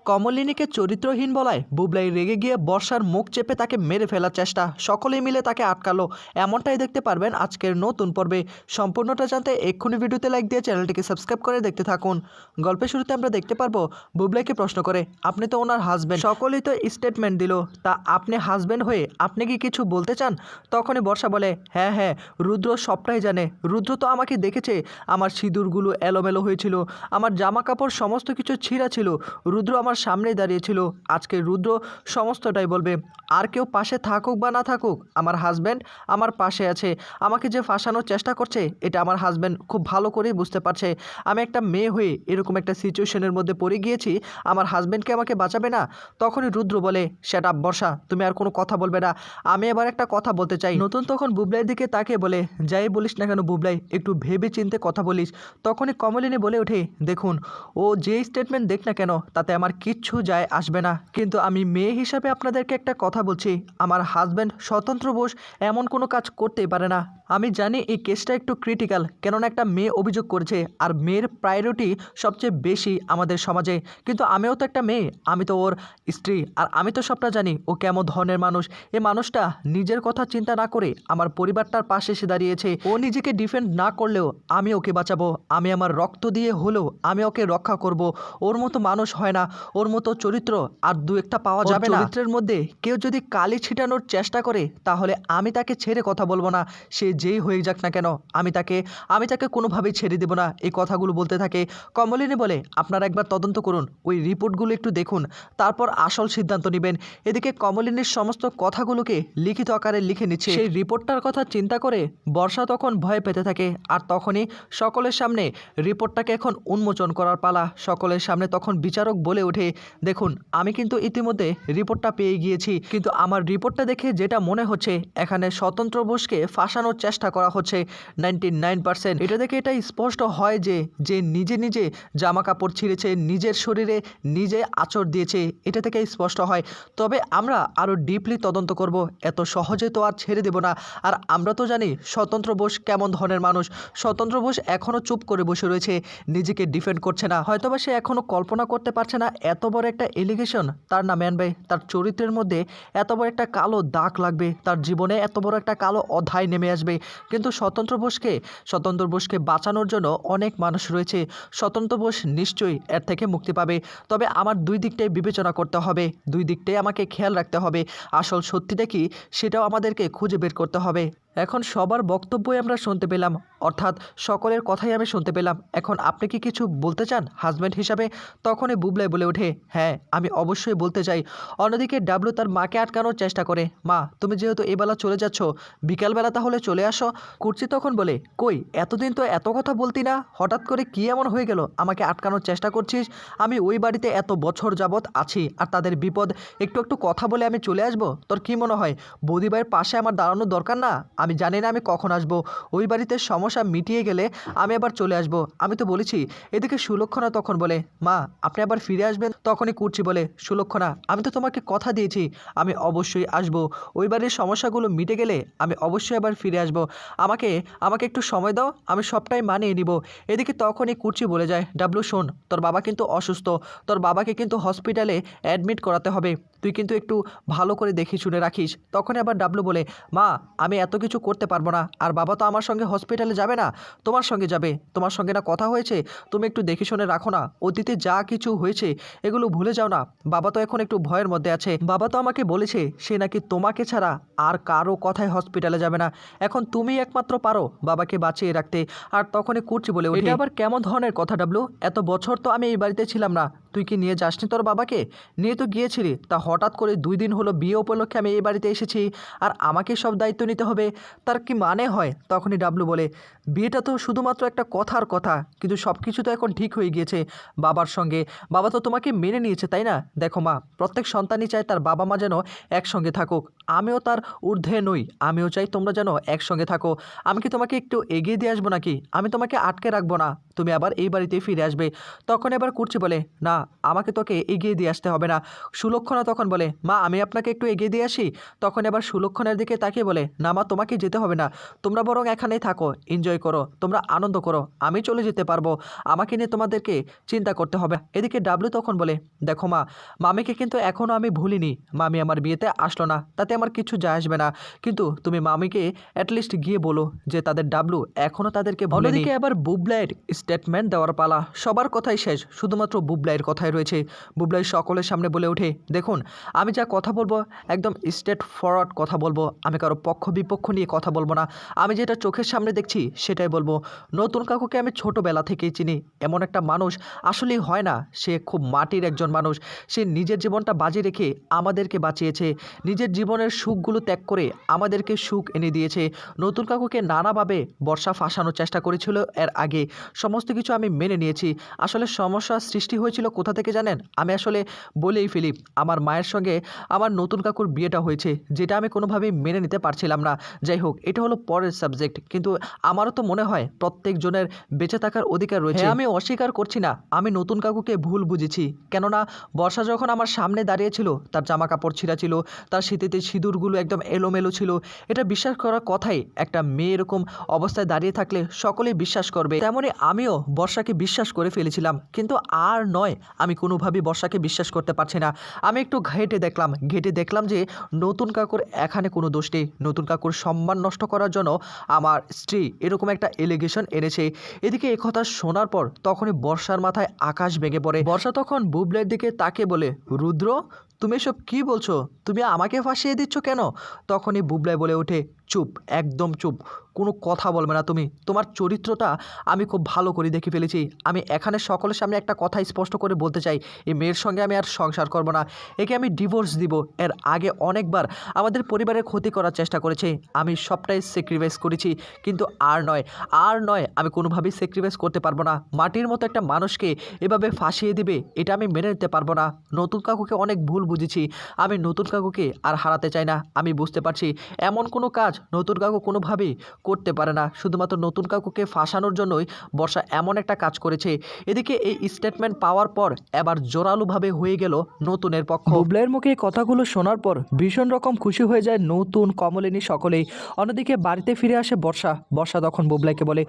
কমলিনীকে চরিত্রহীন বলায় বুবলাই রেগে গিয়ে বর্ষার মুখ চেপে তাকে মেরে ফেলার চেষ্টা। সকলেই মিলে তাকে আটকালো। এমনটাই দেখতে পারবেন আজকের নতুন পর্বে। সম্পূর্ণটা জানতে এক্ষুনি ভিডিওতে লাইক দিয়ে চ্যানেলটিকে সাবস্ক্রাইব করে দেখতে থাকুন। গল্পের শুরুতে আমরা দেখতে পারবো বুবলাইকে প্রশ্ন করে, আপনি তো ওনার হাজব্যান্ড, সকলেই তো স্টেটমেন্ট দিল, তা আপনি হাজব্যান্ড হয়ে আপনি কি কিছু বলতে চান? তখনই বর্ষা বলে, হ্যাঁ হ্যাঁ, রুদ্র সবটাই জানে। রুদ্র তো আমাকে দেখেছে, আমার সিঁদুরগুলো এলোমেলো হয়েছিল, আমার জামা কাপড় সমস্ত কিছু ছিঁড়া ছিল, রুদ্র আমার সামনেই দাঁড়িয়েছিল। আজকে রুদ্র সমস্তটাই বলবে। আর কেউ পাশে থাকুক বা না থাকুক, আমার হাজব্যান্ড আমার পাশে আছে। আমাকে যে ফাঁসানোর চেষ্টা করছে এটা আমার হাজব্যান্ড খুব ভালো করেই বুঝতে পারছে। আমি একটা মেয়ে হয়ে এরকম একটা সিচুয়েশনের মধ্যে পড়ে গিয়েছি, আমার হাজব্যান্ডকে আমাকে বাঁচাবে না? তখনই রুদ্র বলে, সেট আপ বর্ষা, তুমি আর কোনো কথা বলবে না। আমি এবার একটা কথা বলতে চাই। নতুন তখন বুবলাইয়ের দিকে তাকিয়ে বলে, যাই বলিস না কেন বুবলাই, একটু ভেবে চিন্তে কথা বলিস। তখনই কমলিনী বলে ওঠে, দেখুন, ও যেই স্টেটমেন্ট দেখ না কেন তাতে আমার কিচ্ছু যায় আসবে না, কিন্তু আমি মেয়ে হিসাবে আপনাদেরকে একটা কথা বলছি, আমার হাজব্যান্ড স্বতন্ত্র বোস এমন কোনো কাজ করতেই পারে না। আমি জানি এই কেসটা একটু ক্রিটিক্যাল, কেননা একটা মেয়ে অভিযোগ করেছে, আর মেয়ের প্রায়োরিটি সবচেয়ে বেশি আমাদের সমাজে। কিন্তু আমিও তো একটা মেয়ে, আমি তো ওর স্ত্রী, আর আমি তো সবটা জানি ও কেমন ধরনের মানুষ। এই মানুষটা নিজের কথা চিন্তা না করে আমার পরিবারটার পাশে এসে দাঁড়িয়েছে। ও নিজেকে ডিফেন্ড না করলেও আমি ওকে বাঁচাবো, আমি আমার রক্ত দিয়ে হলেও আমি ওকে রক্ষা করব। ওর মতো মানুষ হয় না, ওর মতো চরিত্র আর দু একটা পাওয়া যাবে না। চরিত্রের মধ্যে কেউ যদি কালি ছিটানোর চেষ্টা করে তাহলে আমি তাকে ছেড়ে কথা বলবো না, সে যেই হয়ে যাক না কেন, আমি তাকে কোনোভাবেই ছেড়ে দেবো না। এই কথাগুলো বলতে থাকে। কমলিনী বলে, আপনারা একবার তদন্ত করুন, ওই রিপোর্টগুলো একটু দেখুন, তারপর আসল সিদ্ধান্ত নেবেন। এদিকে কমলিনীর সমস্ত কথাগুলোকে লিখিত আকারে লিখে নিচ্ছে। সেই রিপোর্টটার কথা চিন্তা করে বর্ষা তখন ভয় পেতে থাকে। আর তখনই সকলের সামনে রিপোর্টটাকে এখন উন্মোচন করার পালা। সকলের সামনে তখন বিচারক বলে ওঠে, দেখুন, আমি কিন্তু ইতিমধ্যে রিপোর্টটা পেয়ে গিয়েছি, কিন্তু আমার রিপোর্টটা দেখে যেটা মনে হচ্ছে এখানে স্বতন্ত্র বোসকে ফাঁসানোর চেষ্টা করা হচ্ছে 99%। এটা দেখে এটা স্পষ্ট হয় যে যে নিজে নিজে জামা কাপড় ছিঁড়েছে, নিজের শরীরে নিজে আঁচড় দিয়েছে, এটা থেকে স্পষ্ট হয়। তবে আমরা আরও ডিপলি তদন্ত করব, এত সহজে তো আর ছেড়ে দেব না। আর আমরা তো জানি স্বতন্ত্র বোস কেমন ধরনের মানুষ। স্বতন্ত্র বোস এখনও চুপ করে বসে রয়েছে, নিজেকে ডিফেন্ড করছে না। হয়তোবা সে এখনও কল্পনা করতে পারছে না এত বড় একটা এলিগেশন তার নামে আনবে, তার চরিত্রের মধ্যে এত বড় একটা কালো দাগ লাগবে, তার জীবনে এত বড় একটা কালো অধ্যায় নেমে আসবে। কিন্তু স্বতন্ত্র বোসকে বাঁচানোর জন্য অনেক মানুষ রয়েছে। স্বতন্ত্র বোস নিশ্চয়ই এর থেকে মুক্তি পাবে। তবে আমার দুই দিকটাই বিবেচনা করতে হবে, দুই দিকটাই আমাকে খেয়াল রাখতে হবে। আসল সত্যিটা কি সেটাও আমাদেরকে খুঁজে বের করতে হবে। এখন সবার বক্তব্যই আমরা শুনতে পেলাম, অর্থাৎ সকলের কথাই আমি শুনতে পেলাম। এখন আপনি কি কিছু বলতে চান হাজব্যান্ড হিসাবে? তখনই বুবলাই বলে ওঠে, হ্যাঁ, আমি অবশ্যই বলতে চাই। অন্যদিকে ডাবলু তার মাকে আটকানোর চেষ্টা করে, মা, তুমি যেহেতু এবেলা চলে যাচ্ছ, বিকালবেলা তাহলে চলে আসো। কুর্চি তখন বলে, কই, এতদিন তো এত কথা বলতি না, হঠাৎ করে কি এমন হয়ে গেল আমাকে আটকানোর চেষ্টা করছিস? আমি ওই বাড়িতে এত বছর যাবৎ আছি, আর তাদের বিপদ একটু একটু কথা বলে আমি চলে আসবো? তোর কি মনে হয় বৌদিবাইয়ের পাশে আমার দাঁড়ানোর দরকার না? আমি জানি না আমি কখন আসবো, ওই বাড়িতে সমস্যা মিটিয়ে গেলে আমি আবার চলে আসব, আমি তো বলেছি। এদিকে সুলক্ষণা তখন বলে, মা, আপনি আবার ফিরে আসবেন? তখনই কুর্চি বলে, সুলক্ষণা, আমি তো তোমাকে কথা দিয়েছি আমি অবশ্যই আসব, ওই বাড়ির সমস্যাগুলো মিটে গেলে আমি অবশ্যই আবার ফিরে আসব। আমাকে একটু সময় দাও, আমি সবটাই মানিয়ে নিব। এদিকে তখনই কুর্চি বলে যায়, ডাবলু শোন, তোর বাবা কিন্তু অসুস্থ, তোর বাবাকে কিন্তু হসপিটালে অ্যাডমিট করাতে হবে, তুই কিন্তু একটু ভালো করে দেখে শুনে রাখিস। তখন আবার ডাবলু বলে, মা, আমি এত কিছু করতে পারবো না, আর বাবা তো আমার সঙ্গে হসপিটালে যাবে না, তোমার সঙ্গে যাবে। তোমার সঙ্গে না কথা হয়েছে, তুমি একটু দেখে শুনে রাখো না, অতীতে যা কিছু হয়েছে এগুলো ভুলে যাও না। বাবা তো এখন একটু ভয়ের মধ্যে আছে, বাবা তো আমাকে বলেছে সে নাকি তোমাকে ছাড়া আর কারো কথায় হসপিটালে যাবে না, এখন তুমি একমাত্র পারো বাবাকে বাঁচিয়ে রাখতে। আর তখনই কুর্চি বলে, এটা আবার কেমন ধরনের কথা ডাবলু? এত বছর তো আমি এই বাড়িতে ছিলাম না, তুই কি নিয়ে যাসনি তোর বাবাকে? নিয়ে তো গিয়েছিলি, তা হঠাৎ করে 2 দিন হলো বিয়ে উপলক্ষে আমি এই বাড়িতে এসেছি, আর আমাকে সব দায়িত্ব নিতে হবে, তার কি মানে হয়? তখনই ডাবলু বলে, বিয়েটা তো শুধুমাত্র একটা কথার কথা, কিন্তু সব কিছু তো এখন ঠিক হয়ে গিয়েছে বাবার সঙ্গে, বাবা তো তোমাকে মেনে নিয়েছে, তাই না? দেখো মা, প্রত্যেক সন্তানই চায় তার বাবা মা যেন একসঙ্গে থাকুক, আমিও তার ঊর্ধ্বে নই, আমিও চাই তোমরা যেন একসঙ্গে থাকো। আমি কি তোমাকে একটু এগিয়ে দিয়ে আসবো নাকি? আমি তোমাকে আটকে রাখবো না, তুমি আবার এই বাড়িতে ফিরে আসবে। তখন এবার কুর্চি বলে, না, আমাকে তোকে এগিয়ে দিয়ে আসতে হবে না। সুলক্ষণা তখন বলে, মা আমি আপনাকে একটু এগিয়ে দিয়ে আসি। তখন এবার সুলক্ষণার দিকে তাকিয়ে বলে, না মা তোমাকে যেতে হবে না, তোমরা বরং এখানেই থাকো, এনজয় করো, তোমরা আনন্দ করো, আমি চলে যেতে পারবো, আমাকে নিয়ে তোমাদেরকে চিন্তা করতে হবে। এদিকে ডাবলু তখন বলে, দেখো মা, মামিকে কিন্তু এখনও আমি ভুলিনি, মামি আমার বিয়েতে আসলো না, তাতে আমার কিছু যায় আসবে না, কিন্তু তুমি মামিকে অ্যাটলিস্ট গিয়ে বলো যে তাদের ডাবলু এখনও তাদেরকে ভুলেনি। অন্যদিকে এবার বুবলাইয়ের স্টেটমেন্ট দেওয়ার পালা। সবার কথাই শেষ, শুধুমাত্র বুবলাইয়ের কথাই রয়েছে। বুবলাই সকলের সামনে বলে ওঠে, দেখুন আমি যা কথা বলবো একদম স্ট্রেট ফরওয়ার্ড কথা বলবো, আমি কারো পক্ষ বিপক্ষ নিয়ে কথা বলবো না, আমি যেটা চোখের সামনে দেখছি সেটাই বলবো। নতুন কাকুকে আমি ছোটোবেলা থেকেই চিনি, এমন একটা মানুষ আসলেই হয় না, সে খুব মাটির একজন মানুষ, সে নিজের জীবনটা বাজি রেখে আমাদেরকে বাঁচিয়েছে, নিজের জীবনের সুখগুলো ত্যাগ করে আমাদেরকে সুখ এনে দিয়েছে। নতুন কাকুকে নানাভাবে বর্ষা ফাঁসানোর চেষ্টা করেছিল এর আগে, সমস্ত কিছু আমি মেনে নিয়েছি। আসলে সমস্যার সৃষ্টি হয়েছিল কোথা থেকে জানেন? আমি আসলে বলেই ফেলি, আমার মায়ের সঙ্গে আমার নতুন কাকুর বিয়েটা হয়েছে, যেটা আমি কোনোভাবেই মেনে নিতে পারছিলাম না। যাই হোক, এটা হলো পরের সাবজেক্ট, কিন্তু আমারও তো মনে হয় প্রত্যেকজনের বেঁচে থাকার অধিকার রয়েছে। আমি অস্বীকার করছি না আমি নতুন কাকুকে ভুল বুঝেছি, কেননা বর্ষা যখন আমার সামনে দাঁড়িয়েছিল তার জামা কাপড় ছিঁড়া ছিল, তার শীতেতে সিঁদুরগুলো একদম এলোমেলো ছিল, এটা বিশ্বাস করার কথাই, একটা মেয়ে এরকম অবস্থায় দাঁড়িয়ে থাকলে সকলেই বিশ্বাস করবে। তেমনই আমিও বর্ষাকে বিশ্বাস করে ফেলেছিলাম, কিন্তু আর নয়, আমি কোনোভাবেই বর্ষাকে বিশ্বাস করতে পারছি না। আমি একটু ঘেটে দেখলাম যে নতুন কাকুর এখানে কোনো দোষ নেই, নতুন কাকুর সম্মান নষ্ট করার জন্য আমার স্ত্রী এরকম একটা এলিগেশন এনেছে। এদিকে এই কথা শোনার পর তখনই বর্ষার মাথায় আকাশ ভেঙে পড়ে। বর্ষা তখন বুবলের দিকে তাকে বলে, রুদ্র তুমি এসব কী বলছো? তুমি আমাকে ফাঁসিয়ে দিচ্ছ কেন? তখনই বুবলাই বলে ওঠে, চুপ, একদম চুপ, কোনো কথা বলবে না তুমি, তোমার চরিত্রটা আমি খুব ভালো করে দেখে ফেলেছি। আমি এখানে সকলের সামনে একটা কথা স্পষ্ট করে বলতে চাই, এই মেয়ের সঙ্গে আমি আর সংসার করব না, একে আমি ডিভোর্স দিব। এর আগে অনেকবার আমাদের পরিবারের ক্ষতি করার চেষ্টা করেছে, আমি সবটাই স্যাক্রিফাইস করেছি, কিন্তু আর নয়, আমি কোনোভাবেই স্যাক্রিফাইস করতে পারবো না। মাটির মতো একটা মানুষকে এভাবে ফাঁসিয়ে দিবে, এটা আমি মেনে নিতে পারবো না। নতুন কাকুকে অনেক ভুল বুঝেছি, আমি নতুন কাকুকে আর হারাতে চাই না। আমি বুঝতে পারছি এমন কোনো কাজ নতুন কাকু কোনোভাবেই করতে পারে না, শুধুমাত্র নতুন কাকুকে ফাঁসানোর জন্যই বর্ষা এমন একটা কাজ করেছে। এদিকে এই স্টেটমেন্ট পাওয়ার পর এবার জোরালোভাবে হয়ে গেল নতুনের পক্ষ। বুবলাইয়ের মুখে কথাগুলো শোনার পর ভীষণ রকম খুশি হয়ে যায় নতুন, কমলিনী সকলেই। অন্যদিকে বাড়িতে ফিরে আসে বর্ষা তখন বুবলাইকে বলে,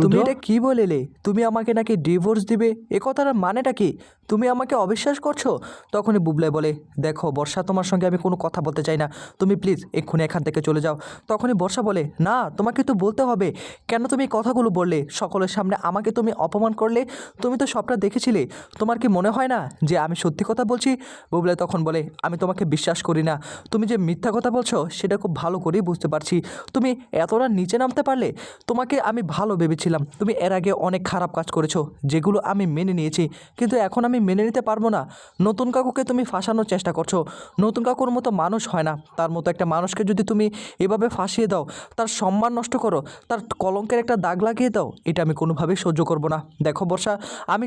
তুমি এটা কি বলেলে? তুমি আমাকে নাকি ডিভোর্স দিবে, এ কথার মানেটা কি? তুমি আমাকে অবিশ্বাস করছো? তখনই বুবলাই বলে, দেখো বর্ষা, তোমার সঙ্গে আমি কোনো কথা বলতে চাই না, তুমি প্লিজ এক্ষুনি এখান থেকে চলে যাও। তখনই বর্ষা বলে, না তোমাকে তো বলতে হবে, কেন তুমি এই কথাগুলো বললে? সকলের সামনে আমাকে তুমি অপমান করলে, তুমি তো সবটা দেখেছিলে, তোমার কি মনে হয় না যে আমি সত্যি কথা বলছি? বুবলাই তখন বলে, আমি তোমাকে বিশ্বাস করি না, তুমি যে মিথ্যা কথা বলছো সেটা খুব ভালো করেই বুঝতে পারছি। তুমি এতটা নিচে নামতে পারলে? তোমাকে আমি ভালো ভেবেছিলাম, তুমি এর আগে অনেক খারাপ কাজ করেছো যেগুলো আমি মেনে নিয়েছি, কিন্তু এখন আমি মেনে নিতে পারবো না। নতুন কাকুকে তুমি ফাঁসানোর চেষ্টা করছো, নতুন কাকুর মতো মানুষ হয় না, তার মতো একটা মানুষকে যদি তুমি এভাবে ফাঁসিয়ে দাও, তার সম্মান নষ্ট করো, তার কলঙ্কের একটা দাগ লাগিয়ে দাও, এটা আমি কোনোভাবেই সহ্য করব না। দেখো বর্ষা, আমি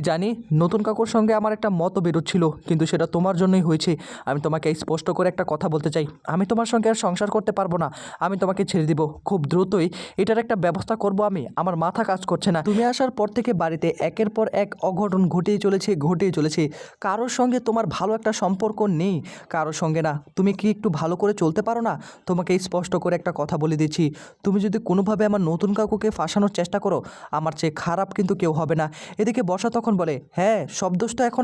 জানি নতুন কাকুর সঙ্গে আমার একটা মতবিরোধ ছিল, কিন্তু সেটা তোমার জন্যই হয়েছে। আমি তোমাকে স্পষ্ট করে একটা কথা বলতে চাই, আমি তোমার সঙ্গে আর সংসার করতে পারবো না, আমি তোমাকে ছেড়ে দিব, খুব দ্রুতই এটার একটা ব্যবস্থা করব আমি, আমার মাথা কাজ করছে না। তুমি আসার পর থেকে বাড়িতে একের পর এক অঘটন ঘটেই চলেছে, কারোর সঙ্গে তোমার ভালো একটা সম্পর্ক নেই, কারোর সঙ্গে না। তুমি কি একটু ভালো করে চলতে পারো না? তোমাকে স্পষ্ট করে একটা কথা বলে দিচ্ছি, তুমি যদি কোনোভাবে আমার নতুন কাকুকে ফাঁসানোর চেষ্টা করো, আমার চেয়ে খারাপ কিন্তু কেউ হবে না। এদিকে বর্ষা তখন বলে, হ্যাঁ সব দোষটা এখন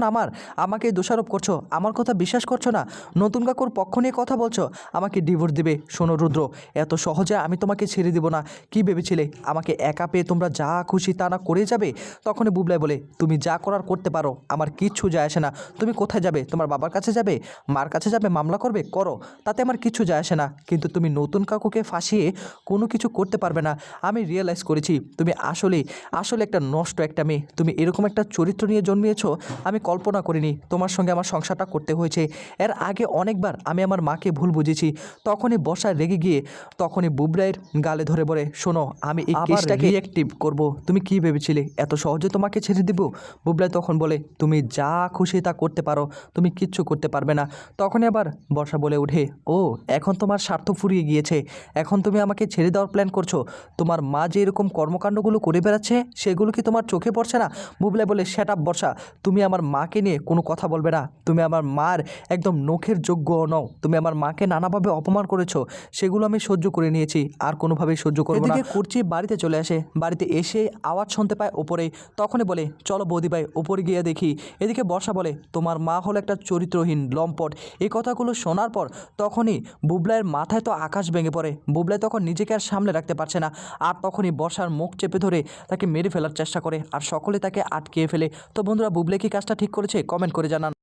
আমাকে দোষারোপ করছো, আমার কথা বিশ্বাস করছো না, নতুন কাকুর পক্ষ নিয়ে কথা বলছো, আমাকে ডিভোর্স দিবে। শোনো রুদ্র, এত সহজে আমি তোমাকে ছেড়ে দিব না। কি ভেবেছিলে আমাকে একা পেয়ে তোমরা যা খুশি তা না করে যাবে? তখনই বুবলাই বলে, তুমি যা করার করতে পারো, আমার কিচ্ছু যায় আসে না। তুমি কোথায় যাবে? তোমার বাবার কাছে যাবে, মার কাছে যাবে, মামলা করবে, করো, তাতে আমার কিচ্ছু যায় আসে না, কিন্তু তুমি নতুন কাকুকে ফাঁসিয়ে কোনো কিছু করতে পারবে না। আমি রিয়েলাইজ করেছি তুমি আসলে একটা নষ্ট একটা মেয়ে, তুমি এরকম একটা চরিত্র নিয়ে জন্মিয়েছো আমি কল্পনা করিনি। তোমার সঙ্গে আমার সংসারটা করতে হয়েছে। এর আগে অনেকবার আমি আমার মাকে ভুল বুঝেছি। তখনই বর্ষা রেগে গিয়ে তখনই বুবলাইয়ের গালে ধরে বলে, শোনো, আমি এই কেসটাকে রিঅ্যাক্টিভ করব। তুমি কি ভেবেছিলে এত সহজে তোমাকে ছেড়ে দিব? বুবলাই তখন বলে, তুমি যা খুশি তা করতে পারো, তুমি কিচ্ছু করতে পারবে না। তখনই আবার বর্ষা বলে ওঠে, ও এখন তোমার স্বার্থ ফুরিয়ে গিয়েছে, এখন তুমি আমাকে ছেড়ে দেওয়ার প্ল্যান করছো? তোমার মা যে এরকম কর্মকাণ্ডগুলো করে বেড়াচ্ছে সেগুলো কি তোমার চোখে পড়ছে না? বুবলাই বলে, শ্যাট আপ বর্ষা, তুমি আমার মাকে নিয়ে কোনো কথা বলবে না। তুমি আমার মার একদম নখের যোগ্য নও। তুমি আমার মাকে নানাভাবে অপমান করেছো, সেগুলো আমি সহ্য করে নিয়েছি, আর কোনোভাবেই সহ্য করবো না। এদিকে কুর্চি বাড়িতে চলে আসে, বাড়িতে এসে আওয়াজ শুনতে পায় ওপরেই। তখনই বলে, চলো বৌদি ভাই ওপরে গিয়ে দেখি। এদিকে বর্ষা বলে, তোমার মা হলো একটা চরিত্রহীন লম্পট। এই কথাগুলো শোনার পর তখনই বুবলাইয়ের মাথায় তো আকাশ ভেঙে পড়ে। বুবলাই তখন নিজেকে আর সামলে রাখতে পারছে না, আর তখনই বর্ষার মুখ চেপে ধরে তাকে মেরে ফেলার চেষ্টা করে, আর সকলে তাকে আটকিয়ে ফেলে। তো বন্ধুরা, বুবলাই কি কাজটা ঠিক করেছে? কমেন্ট করে জানান।